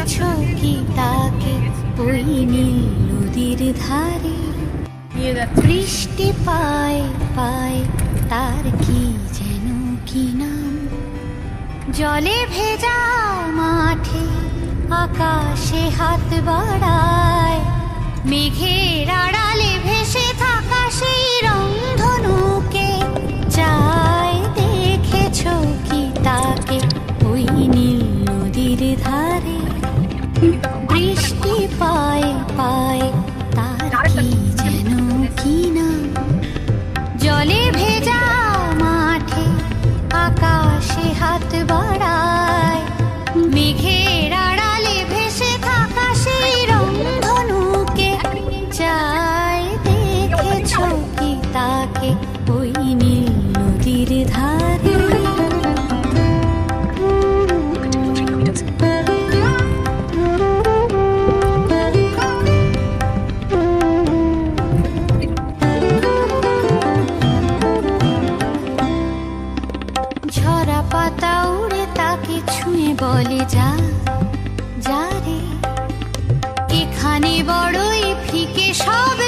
দেখেছো কি তাকে ওই নীল নদীর ধারে? বৃষ্টি পায় পায় তার কি যেন কি নাম, জলে ভেজা মাঠে আকাশে হাত বাড়ায়, মেঘের আড়ালে ভেসে থাকা সেই রংধনুকে চায়। দেখেছো কি তাকে ওই নীল নদীর ধারে? বৃষ্টি পায় পায় তার কি যেন কি নাম, জলে ভেজা মাঠে আকাশে হাত বাড়ায়, মেঘের আড়ালে ভেসে থাকা সেই রংধনুকে চায়। দেখেছো কি তাকে ওই নীল নদীর ধারে? ঝরা পাতা উড়ে তাকে ছুঁয়ে বলে যা যা রে, এখানে বড়ই ফিকে সব